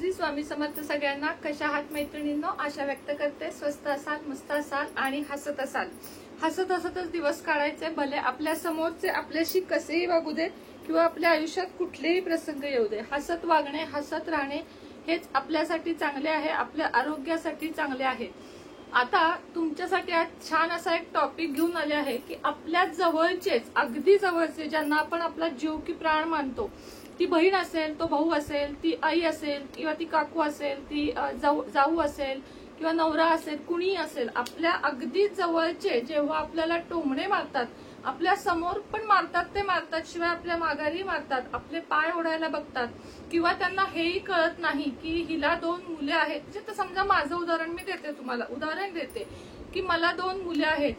श्री स्वामी समर्थ सगळ्यांना. कशा आहात मैत्रिणींनो? आशा व्यक्त करते स्वस्त असाल, मस्त असाल आणि हसत असाल. हसत हसतच दिवस काढायचे. भले आपल्या समोरचे आपल्याशी कसेही वागू दे किंवा आपल्या आयुष्यात कुठलेही प्रसंग येऊ दे, हसत वागणे, हसत राहणे हेच आपल्यासाठी चांगले आहे, आपल्या आरोग्यासाठी चांगले आहे. आता तुमच्यासाठी आज छान असा एक टॉपिक घेऊन आले आहे की आपल्या जवळचेच, अगदी जवळचे, ज्यांना आपण आपला जीव की प्राण मानतो, ती बहीण असेल, तो भाऊ असेल, ती आई असेल किंवा ती काकू असेल, ती जाऊ असेल किंवा नवरा असेल, कुणी असेल, आपल्या अगदी जवळचे जेव्हा आपल्याला टोमणे मारतात, आपल्या समोर पण मारतात, ते मारतात, शिवाय आपल्या माघारी मारतात, आपले पाय ओढायला बघतात किंवा त्यांना हेही कळत नाही की हिला 2 मुले आहेत. म्हणजे समजा माझं उदाहरण मी देते, तुम्हाला उदाहरण देते की मला 2 मुले आहेत.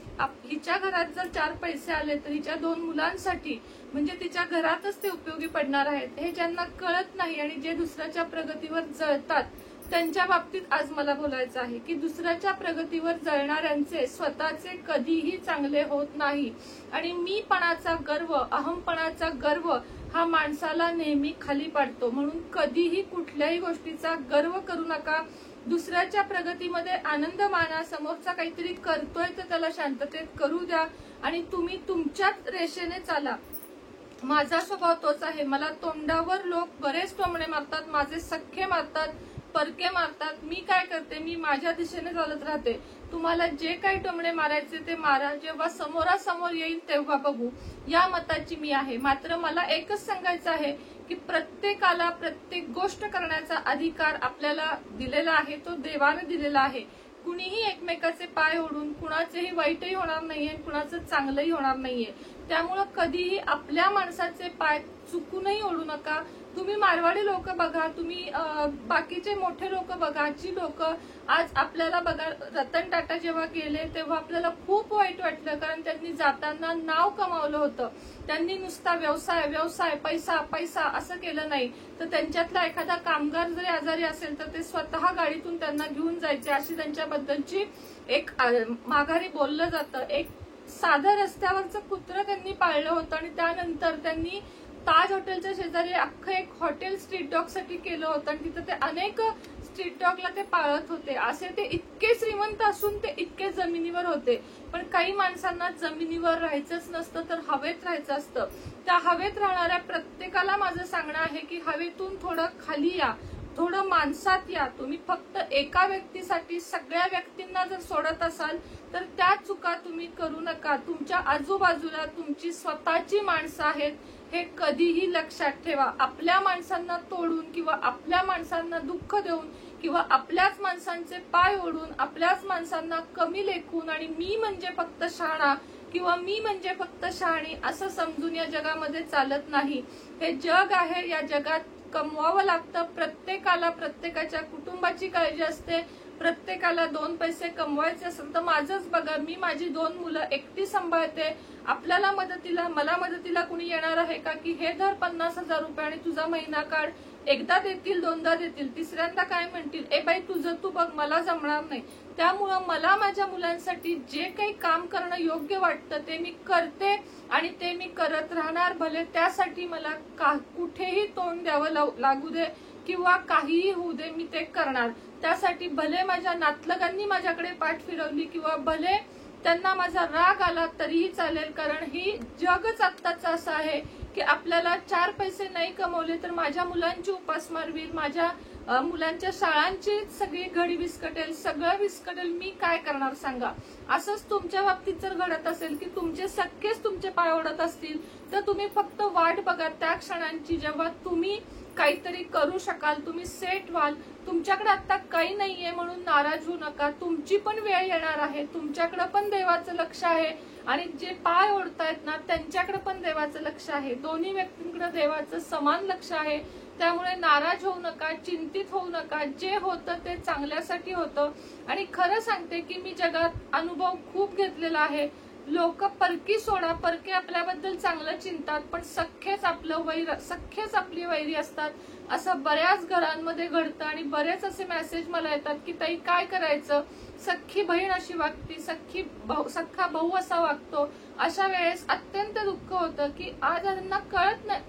हिच्या घरात जर 4 पैसे आले तर हिच्या 2 मुलांसाठी, म्हणजे तिच्या घरातच ते उपयोगी पडणार आहेत. हे ज्यांना कळत नाही आणि जे दुसऱ्याच्या प्रगतीवर जळतात, त्यांच्या बाबतीत आज मला बोलायचं आहे की दुसऱ्याच्या प्रगतीवर जळणाऱ्यांचे स्वतःचे कधीही चांगले होत नाही. आणि मीपणाचा गर्व, अहमपणाचा गर्व हा माणसाला नेहमी खाली पाडतो. म्हणून कधीही कुठल्याही गोष्टीचा गर्व करू नका. दुसऱ्याच्या प्रगतीमध्ये आनंद माना. समोरचा काहीतरी करतोय तर त्याला शांततेत करू द्या आणि तुम्ही तुमच्याच रेषेने चाला. माझा स्वभाव तोच आहे. मला तोंडावर लोक बरेच टोमणे मारतात, माझे सख्खे मारतात, परके मारतात. मी काय करते, मी माझ्या दिशेने चालत राहते. तुम्हाला जे काही टोमणे मारायचे ते मारा, जेव्हा समोरासमोर येईल तेव्हा बघू, या मताची मी आहे. मात्र मला एकच सांगायचं आहे की प्रत्येकाला प्रत्येक गोष्ट करण्याचा अधिकार आपल्याला दिलेला आहे, तो देवाने दिलेला आहे. कुणीही एकमेकाचे पाय ओढून कुणाचेही वाईटही होणार नाहीये, कुणाचं चांगलंही होणार नाहीये. त्यामुळं कधीही आपल्या माणसाचे पाय चुकूनही ओढू नका. तुम्ही मारवाडी लोक बघा, तुम्ही बाकीचे मोठे लोक बघा, जी लोक आज आपल्याला बघा, रतन टाटा जेव्हा गेले तेव्हा आपल्याला खूप वाईट वाटलं, कारण त्यांनी जाताना नाव कमावलं होतं. त्यांनी नुसता व्यवसाय व्यवसाय, पैसा पैसा असं केलं नाही. तर त्यांच्यातला एखादा कामगार जरी आजारी असेल तर ते स्वतः गाडीतून त्यांना घेऊन जायचे, अशी त्यांच्याबद्दलची एक माघारी बोललं जातं. एक साधं रस्त्यावरचं कुत्रं त्यांनी पाळलं होतं आणि त्यानंतर त्यांनी ताज हॉटेलच्या शेजारी अख्खं एक हॉटेल स्ट्रीट डॉग साठी केलं होतं आणि तिथं ते अनेक स्ट्रीट डॉगला ते पाळत होते. असे ते इतके श्रीमंत असून ते इतके जमिनीवर होते. पण काही माणसांना जमिनीवर राहायचंच नसतं, तर हवेत राहायचं असतं. त्या हवेत राहणाऱ्या प्रत्येकाला माझं सांगणं आहे की हवेतून थोडं खाली या, थोडं माणसात या. तुम्ही फक्त एका व्यक्तीसाठी सगळ्या व्यक्तींना जर सोडत असाल तर त्या चुका तुम्ही करू नका. तुमच्या आजूबाजूला तुमची स्वतःची माणसं आहेत, हे कधीही लक्षात ठेवा. आपल्या माणसांना तोडून किंवा आपल्या माणसांना दुःख देऊन किंवा आपल्याच माणसांचे पाय ओढून, आपल्याच माणसांना कमी लेखून आणि मी म्हणजे फक्त शहाणा किंवा मी म्हणजे फक्त शहाणी असं समजून या जगामध्ये चालत नाही. हे जग आहे, या जगात कमवावं लागतं. प्रत्येकाला प्रत्येकाच्या कुटुंबाची काळजी असते. प्रत्येकाला 2 पैसे कमवायचे असेल तर माझंच बघा, मी माझी 2 मुलं एकटी सांभाळते. आपल्याला मदतीला, मला मदतीला कुणी येणार आहे का की हे धर 50,000 रुपये आणि तुझा महिना काढ. एकदा देतील, 2दा देतील, तिसऱ्यांदा काय म्हणतील, ए बाई तुझं तू बघ, मला जमणार नाही. त्यामुळं मला माझ्या मुलांसाठी जे काही काम करणं योग्य वाटतं ते मी करते आणि ते मी करत राहणार. भले त्यासाठी मला कुठेही तोंड द्यावं लागू दे किंवा काहीही होऊ दे, मी ते करणार. त्यासाठी भले माझ्या नातलगांनी माझ्याकडे पाठ फिरवली किंवा भले त्यांना माझा राग आला तरीही चालेल, कारण ही जगच आत्ताच असं आहे की आपल्याला 4 पैसे नाही कमवले तर माझ्या मुलांची उपासमार होईल, माझ्या मुलांच्या शाळांची सगळी घडी विस्कटेल, सगळं विस्कटेल. मी काय करणार सांगा? असंच तुमच्या बाबतीत जर घडत असेल की तुमचे सख्खेच तुमचे पाय ओढत असतील तर तुम्ही फक्त वाट बघा त्या क्षणांची जेव्हा तुम्ही काहीतरी करू शकाल, तुम्ही सेट व्हाल. तुमच्याकडे आता काही नाहीये म्हणून नाराज होऊ नका. तुमची पण वेळ येणार आहे, तुमच्याकडे पण देवाचं लक्ष आहे आणि जे पाय ओढतायत ना त्यांच्याकडे पण देवाचं लक्ष आहे. दोन्ही व्यक्तींकडे देवाचं समान लक्ष आहे. त्यामुळे नाराज होऊ नका, चिंतित होऊ नका. जे होतं ते चांगल्यासाठी होतं. आणि खरं सांगते की मी जगात अनुभव खूप घेतलेला आहे. लोक परकी सोडा, परके आपल्याबद्दल चांगलं चिंतात पण सख्खेच आपली वैरी असतात, असं बऱ्याच घरांमध्ये घडतं. आणि बरेच असे मेसेज मला येतात की ताई काय करायचं, सख्खी बहीण अशी वागती, सख्खा भाऊ असा वागतो. अशा वेळेस अत्यंत दुःख होतं की आज त्यांना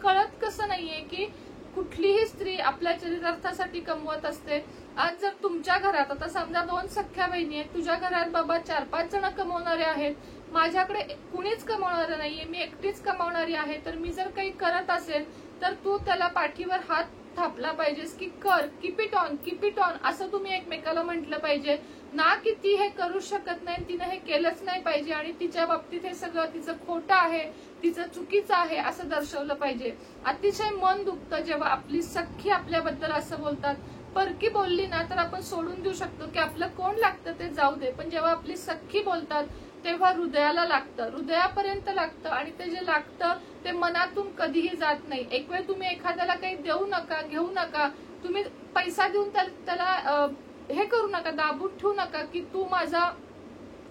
कळत कसं नाहीये की कुठलीही स्त्री आपल्या चरितार्थासाठी कमवत असते. आज जर तुमच्या घरात, आता समजा 2 सख्या बहिणी आहेत, तुझ्या घरात बाबा 4-5 जण कमवणारे आहेत, माझ्याकडे कुणीच कमवणारं नाहीये, मी एकटीच कमवणारी आहे, तर मी जर काही करत असेल तर तू त्याला पाठीवर हात थापला पाहिजेस की कर, कीप इट ऑन असं तुम्ही एकमेकाला म्हटलं पाहिजे ना, की ती हे करू शकत नाही, तिने हे केलंच नाही पाहिजे आणि तिच्या बाबतीत हे सगळं तिचं खोटं आहे, तिचं चुकीचं आहे असं दर्शवलं पाहिजे. अतिशय मन दुखतं जेव्हा आपली सख्खी आपल्याबद्दल असं बोलतात. परकी बोलली ना तर आपण सोडून देऊ शकतो की आपलं कोण लागतं ते जाऊ दे, पण जेव्हा आपली सख्खी बोलतात तेव्हा हृदयाला लागतं, हृदयापर्यंत लागतं आणि ते जे लागतं ते मनातून कधीही जात नाही. एक वेळ तुम्ही एखाद्याला काही देऊ नका, घेऊ नका, तुम्ही पैसा देऊन त्याला हे करू नका, दाबून ठेवू नका की तू माझा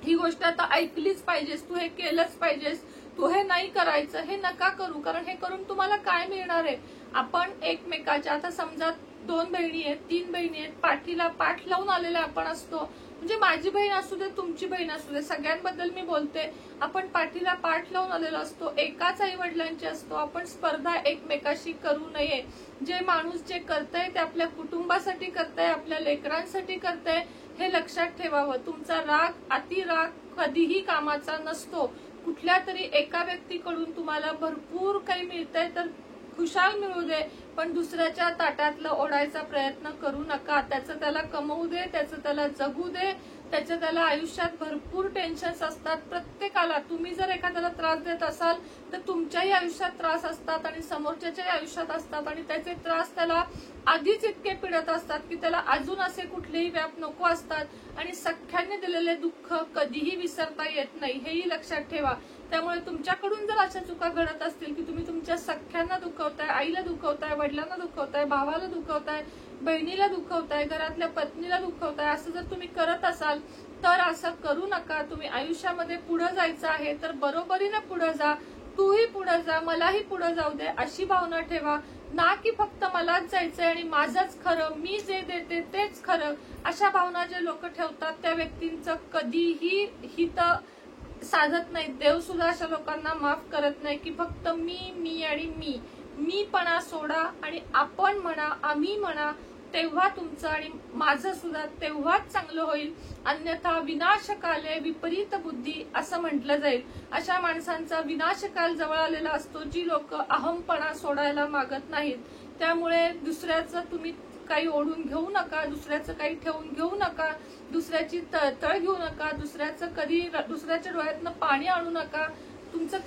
ही गोष्ट आता ऐकलीच पाहिजेस, तू हे केलंच पाहिजेस, तू हे नाही करायचं, हे नका करू. कारण हे करून तुम्हाला काय मिळणार आहे. आपण एकमेकाच्या, आता समजा 2 बहिणी आहेत, 3 बहिणी आहेत, पाठीला पाठ लावून आलेले आपण असतो. म्हणजे माझी बहीण असू दे, तुमची बहीण असू दे, सगळ्यांबद्दल मी बोलते. आपण पाठीला पाठ लावून आलेलो असतो, एकाच आई वडिलांची असतो. आपण स्पर्धा एकमेकाशी करू नये. जे माणूस जे करतंय ते आपल्या कुटुंबासाठी करतंय, आपल्या लेकरांसाठी करतंय, हे लक्षात ठेवावं. तुमचा राग, अतिराग कधीही कामाचा नसतो. कुठल्या तरी एका व्यक्तीकडून तुम्हाला भरपूर काही मिळतंय तर खुशाल मिळू दे, पण दुसऱ्याच्या ताटातलं ओढायचा प्रयत्न करू नका. त्याचं त्याला कमवू दे, त्याचं त्याला जगू दे, त्याच्या त्याला आयुष्यात भरपूर टेन्शन्स असतात प्रत्येकाला. तुम्ही जर एखाद्याला त्रास देत असाल तर तुमच्याही आयुष्यात त्रास असतात आणि समोरच्याच्याही आयुष्यात असतात आणि त्याचे त्रास त्याला आधीच इतके पीडत असतात की त्याला अजून असे कुठलेही व्याप नको असतात आणि सख्याने दिलेले दुःख कधीही विसरता येत नाही, हेही लक्षात ठेवा. त्यामुळे तुमच्याकडून जर अशा चुका घडत असतील की तुम्ही तुमच्या सख्यांना दुखवताय, आईला दुखवताय, वडिलांना दुखवताय, भावाला दुखवताय, बहिणीला दुखवताय, घरातल्या पत्नीला दुखवताय, असं जर तुम्ही करत असाल तर असं करू नका. तुम्ही आयुष्यामध्ये पुढे जायचं आहे तर बरोबरीने पुढे जा, तूही पुढे जा, मलाही पुढे जाऊ दे अशी भावना ठेवा, ना की फक्त मलाच जायचंय आणि माझंच खरं, मी जे देते तेच खरं. अशा भावना जे लोक ठेवतात त्या व्यक्तींचं कधीही हित साधत नाही. देव सुद्धा अशा लोकांना माफ करत नाही की फक्त मी आणि मीपणा सोडा आणि आपण म्हणा, आम्ही म्हणा, तेव्हा तुमचं आणि माझं सुद्धा तेव्हाच चांगलं होईल. अन्यथा विनाशकाले विपरीत बुद्धी असं म्हटलं जाईल. अशा माणसांचा विनाशकाल जवळ आलेला असतो जी लोक अहमपणा सोडायला मागत नाहीत. त्यामुळे दुसऱ्याचं तुम्ही काही ओढून घेऊ नका, दुसऱ्याचं काही ठेवून घेऊ नका, दुसऱ्याची तळतळ घेऊ नका, दुसऱ्याचं कधी दुसऱ्याच्या डोळ्यातनं पाणी आणू नका.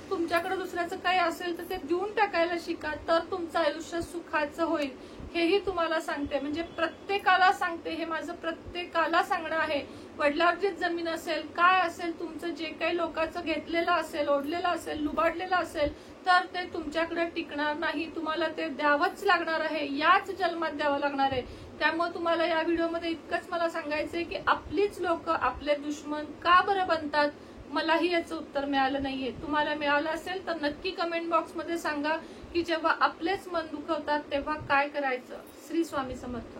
तुमच्याकडे दुसऱ्याचं काही असेल तर ते देऊन टाकायला शिका, तर तुमचं आयुष्य सुखाचं होईल. हेही तुम्हाला सांगते, म्हणजे प्रत्येकाला सांगते, हे माझं प्रत्येकाला सांगणं आहे. वडिलांची जमीन असेल, काय असेल, तुमचं जे काही लोकांचं घेतलेलं असेल, ओढलेलं असेल, लुबाडलेलं असेल, तर ते तुमच्याकडे टिकणार नाही. तुम्हाला ते द्यावंच लागणार आहे, याच जन्मात द्यावं लागणार आहे. त्यामुळे तुम्हाला या व्हिडिओमध्ये इतकंच मला सांगायचंय की आपलीच लोक आपले दुश्मन का बरं बनतात, मलाही याचं उत्तर मिळालं नाहीये. तुम्हाला मिळालं असेल तर नक्की कमेंट बॉक्समध्ये सांगा की जेव्हा आपलेच मन दुखवतात तेव्हा काय करायचं. श्री स्वामी समर्थ.